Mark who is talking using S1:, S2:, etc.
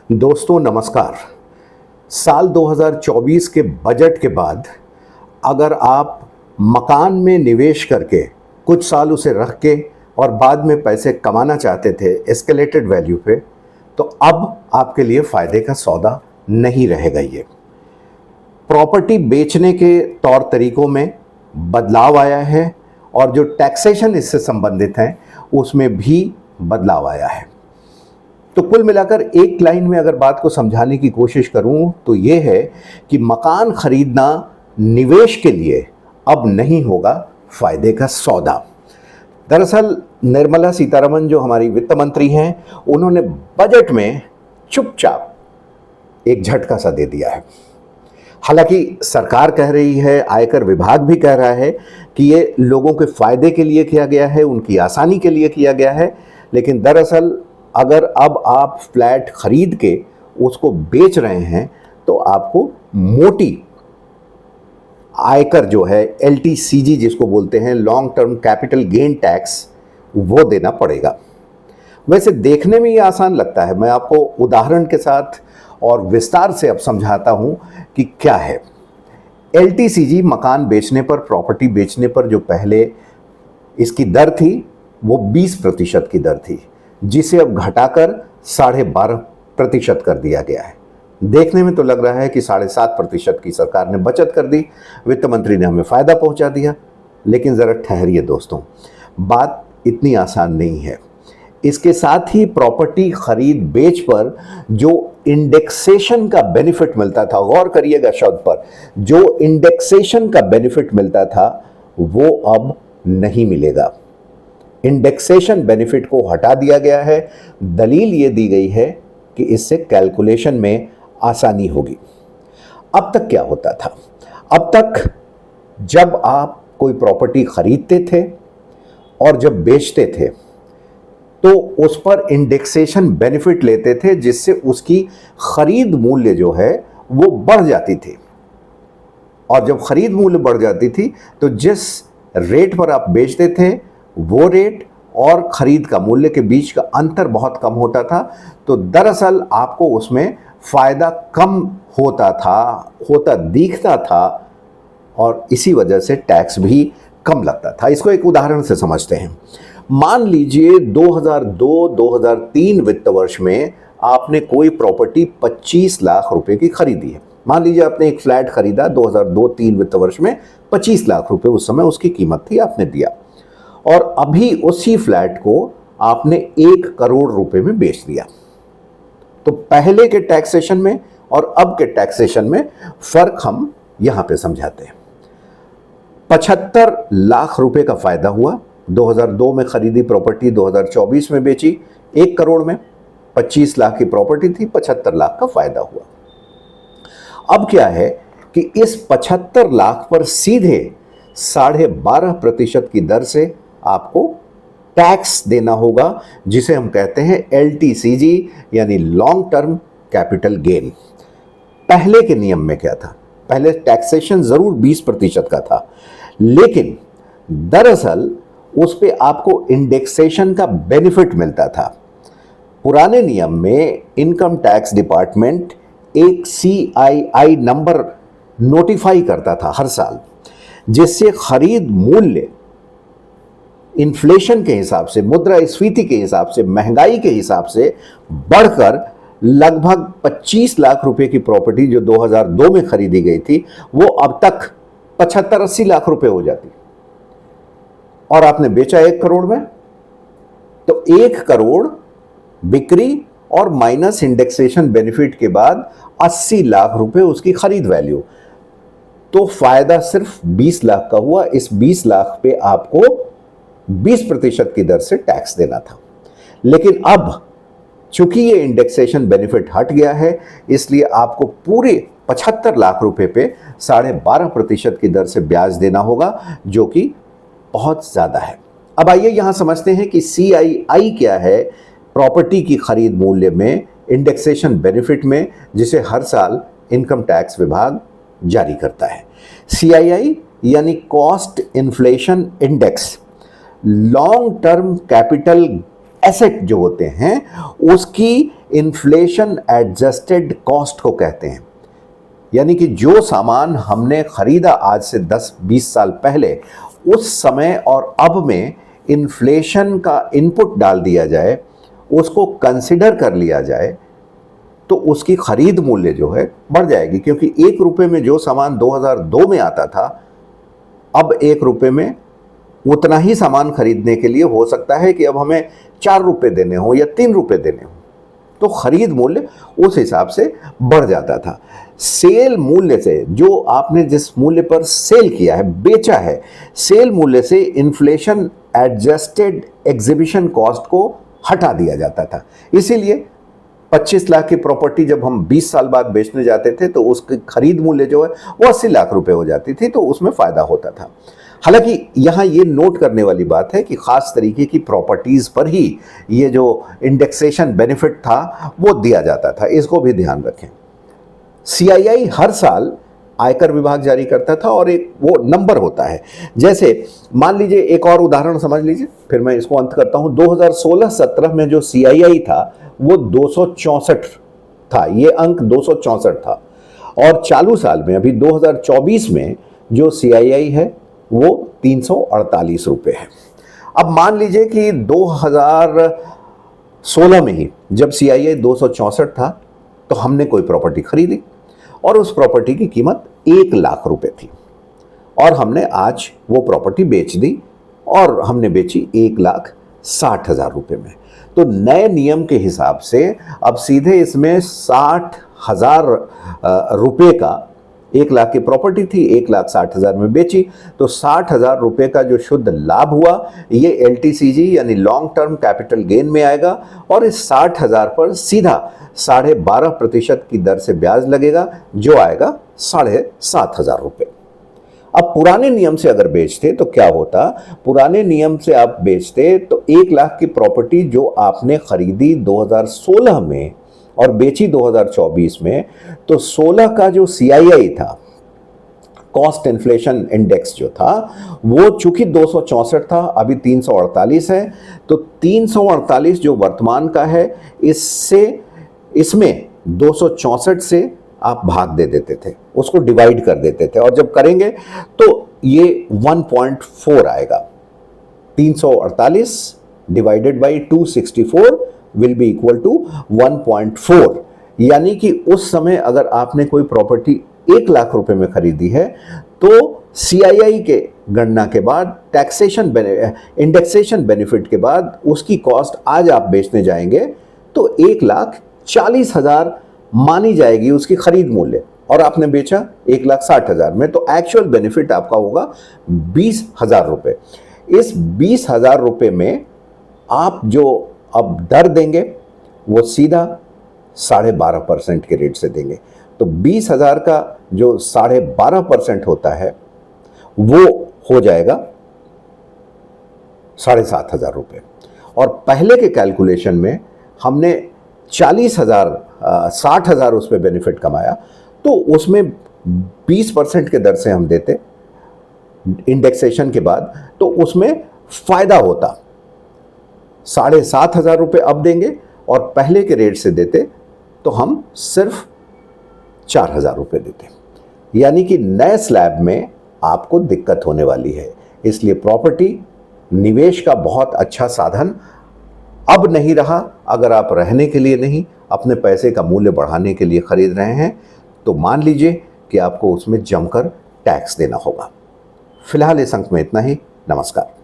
S1: दोस्तों नमस्कार। साल 2024 के बजट के बाद अगर आप मकान में निवेश करके कुछ साल उसे रख के और बाद में पैसे कमाना चाहते थे एस्केलेटेड वैल्यू पे, तो अब आपके लिए फ़ायदे का सौदा नहीं रहेगा। ये प्रॉपर्टी बेचने के तौर तरीकों में बदलाव आया है और जो टैक्सेशन इससे संबंधित हैं उसमें भी बदलाव आया है। तो कुल मिलाकर एक लाइन में अगर बात को समझाने की कोशिश करूं तो ये है कि मकान खरीदना निवेश के लिए अब नहीं होगा फायदे का सौदा। दरअसल निर्मला सीतारमण जो हमारी वित्त मंत्री हैं, उन्होंने बजट में चुपचाप एक झटका सा दे दिया है। हालांकि सरकार कह रही है, आयकर विभाग भी कह रहा है कि ये लोगों के फायदे के लिए किया गया है, उनकी आसानी के लिए किया गया है, लेकिन दरअसल अगर अब आप फ्लैट खरीद के उसको बेच रहे हैं तो आपको मोटी आयकर जो है LTCG जिसको बोलते हैं, long term capital gain tax, वो देना पड़ेगा। वैसे देखने में ये आसान लगता है, मैं आपको उदाहरण के साथ और विस्तार से अब समझाता हूं कि क्या है। LTCG मकान बेचने पर, प्रॉपर्टी बेचने पर जो पहले इसकी दर थी वो 20% की दर थी, जिसे अब घटाकर 12.5% कर दिया गया है। देखने में तो लग रहा है कि 7.5% की सरकार ने बचत कर दी, वित्त मंत्री ने हमें फायदा पहुंचा दिया, लेकिन जरा ठहरिए दोस्तों, बात इतनी आसान नहीं है। इसके साथ ही प्रॉपर्टी खरीद बेच पर जो इंडेक्सेशन का बेनिफिट मिलता था, गौर करिएगा शब्द पर, जो इंडेक्सेशन का बेनिफिट मिलता था वो अब नहीं मिलेगा। इंडेक्सेशन बेनिफिट को हटा दिया गया है। दलील ये दी गई है कि इससे कैलकुलेशन में आसानी होगी। अब तक क्या होता था? अब तक जब आप कोई प्रॉपर्टी खरीदते थे और जब बेचते थे तो उस पर इंडेक्सेशन बेनिफिट लेते थे, जिससे उसकी खरीद मूल्य जो है वो बढ़ जाती थी। और जब खरीद मूल्य बढ़ जाती थी तो जिस रेट पर आप बेचते थे वो रेट और खरीद का मूल्य के बीच का अंतर बहुत कम होता था, तो दरअसल आपको उसमें फायदा कम होता दिखता था और इसी वजह से टैक्स भी कम लगता था। इसको एक उदाहरण से समझते हैं। मान लीजिए 2002-2003 वित्त वर्ष में आपने कोई प्रॉपर्टी 25 लाख रुपए की खरीदी है। मान लीजिए आपने एक फ्लैट खरीदा 2002-03 वित्त वर्ष में, 25 लाख रुपए उस समय उसकी कीमत थी, आपने दिया, और अभी उसी फ्लैट को आपने 1 करोड़ रुपए में बेच दिया। तो पहले के टैक्सेशन में और अब के टैक्सेशन में फर्क हम यहां पे समझाते हैं। 75 लाख रुपए का फायदा हुआ। 2002 में खरीदी प्रॉपर्टी 2024 में बेची 1 करोड़ में, 25 लाख की प्रॉपर्टी थी, 75 लाख का फायदा हुआ। अब क्या है कि इस 75 लाख पर सीधे 12.5% की दर से आपको टैक्स देना होगा, जिसे हम कहते हैं LTCG यानी लॉन्ग टर्म कैपिटल गेन। पहले के नियम में क्या था? पहले टैक्सेशन जरूर 20% का था, लेकिन दरअसल उस पे आपको इंडेक्सेशन का बेनिफिट मिलता था। पुराने नियम में इनकम टैक्स डिपार्टमेंट एक CII नंबर नोटिफाई करता था हर साल, जिससे खरीद मूल्य इन्फ्लेशन के हिसाब से, मुद्रास्फीति के हिसाब से, महंगाई के हिसाब से बढ़कर लगभग 25 लाख रुपए की प्रॉपर्टी जो 2002 में खरीदी गई थी वो अब तक 75-80 लाख रुपए हो जाती, और आपने बेचा 1 करोड़ में, तो 1 करोड़ बिक्री और माइनस इंडेक्सेशन बेनिफिट के बाद 80 लाख रुपए उसकी खरीद वैल्यू, तो फायदा सिर्फ 20 लाख का हुआ। इस 20 लाख पे आपको 20% की दर से टैक्स देना था। लेकिन अब चूंकि ये इंडेक्सेशन बेनिफिट हट गया है, इसलिए आपको पूरे 75 लाख रुपए पे 12.5% की दर से ब्याज देना होगा, जो कि बहुत ज्यादा है। अब आइए यहां समझते हैं कि CII क्या है प्रॉपर्टी की खरीद मूल्य में, इंडेक्सेशन बेनिफिट में, जिसे हर साल इनकम टैक्स विभाग जारी करता है। CII यानी cost inflation index, long term capital asset जो होते हैं उसकी इन्फ्लेशन एडजस्टेड कॉस्ट को कहते हैं। यानी कि जो सामान हमने खरीदा आज से 10-20 साल पहले, उस समय और अब में इन्फ्लेशन का इनपुट डाल दिया जाए, उसको कंसिडर कर लिया जाए, तो उसकी खरीद मूल्य जो है बढ़ जाएगी। क्योंकि 1 रुपये में जो सामान 2002 में आता था, अब 1 रुपये में उतना ही सामान खरीदने के लिए हो सकता है कि अब हमें 4 रुपये देने हो या 3 रुपये देने हो, तो खरीद मूल्य उस हिसाब से बढ़ जाता था। सेल मूल्य से, जो आपने जिस मूल्य पर सेल किया है, बेचा है, सेल मूल्य से इन्फ्लेशन एडजस्टेड एग्जीबिशन कॉस्ट को हटा दिया जाता था। इसीलिए 25 लाख की प्रॉपर्टी जब हम 20 साल बाद बेचने जाते थे तो उसकी खरीद मूल्य जो है वो 80 लाख रुपए हो जाती थी, तो उसमें फायदा होता था। हालांकि यहाँ ये नोट करने वाली बात है कि खास तरीके की प्रॉपर्टीज पर ही ये जो इंडेक्सेशन बेनिफिट था वो दिया जाता था, इसको भी ध्यान रखें। सीआईआई हर साल आयकर विभाग जारी करता था और एक वो नंबर होता है। जैसे मान लीजिए, एक और उदाहरण समझ लीजिए, फिर मैं इसको अंत करता हूं। 2016-17 में जो सीआईआई था वो 264 था, ये अंक 264 था। और चालू साल में अभी 2024 में जो सीआईआई है वो 348 रुपये है। अब मान लीजिए कि 2016 में ही जब सीआईआई 264 था तो हमने कोई प्रॉपर्टी खरीदी और उस प्रॉपर्टी की कीमत 1 लाख रुपए थी, और हमने आज वो प्रॉपर्टी बेच दी और हमने बेची 1,60,000 रुपए में। तो नए नियम के हिसाब से अब सीधे इसमें 60,000 रुपए का, 1 लाख की प्रॉपर्टी थी, 1,60,000 में बेची, तो 60,000 रुपए का जो शुद्ध लाभ हुआ ये LTCG यानी लॉन्ग टर्म कैपिटल गेन में आएगा, और इस 60,000 पर सीधा 12.5% की दर से ब्याज लगेगा, जो आएगा 7,500 रुपए। अब पुराने नियम से अगर बेचते तो क्या होता? पुराने नियम से आप बेचते तो 1 लाख की प्रॉपर्टी जो आपने खरीदी 2016 में और बेची 2024 में, तो 16 का जो CII था, कॉस्ट इन्फ्लेशन इंडेक्स जो था, वो चूंकि 264 था, अभी 348 है, तो 348 जो वर्तमान का है, इसमें 264 से आप भाग दे देते थे, उसको डिवाइड कर देते थे, और जब करेंगे तो ये 1.4 आएगा। 348 divided by 264 will be equal to 1.4। यानी कि उस समय अगर आपने कोई प्रॉपर्टी 1 लाख रुपए में खरीदी है तो CII के गणना के बाद, टैक्सेशन इंडेक्सेशन बेनिफिट के बाद उसकी कॉस्ट आज आप बेचने जाएंगे तो 1,40,000 मानी जाएगी उसकी खरीद मूल्य, और आपने बेचा 1,60,000 में, तो एक्चुअल बेनिफिट आपका होगा 20,000 रुपए। इस 20,000 रुपए में आप जो अब दर देंगे वो सीधा 12.5% के रेट से देंगे, तो 20,000 का जो 12.5% होता है वो हो जाएगा 7,500 रुपये। और पहले के कैलकुलेशन में हमने 60,000 उस पर बेनिफिट कमाया, तो उसमें 20% के दर से हम देते इंडेक्सेशन के बाद, तो उसमें फायदा होता 7,500 रुपये अब देंगे, और पहले के रेट से देते तो हम सिर्फ 4,000 रुपये देते। यानी कि नए स्लैब में आपको दिक्कत होने वाली है। इसलिए प्रॉपर्टी निवेश का बहुत अच्छा साधन अब नहीं रहा। अगर आप रहने के लिए नहीं, अपने पैसे का मूल्य बढ़ाने के लिए खरीद रहे हैं, तो मान लीजिए कि आपको उसमें जमकर टैक्स देना होगा। फिलहाल इस अंक में इतना ही। नमस्कार।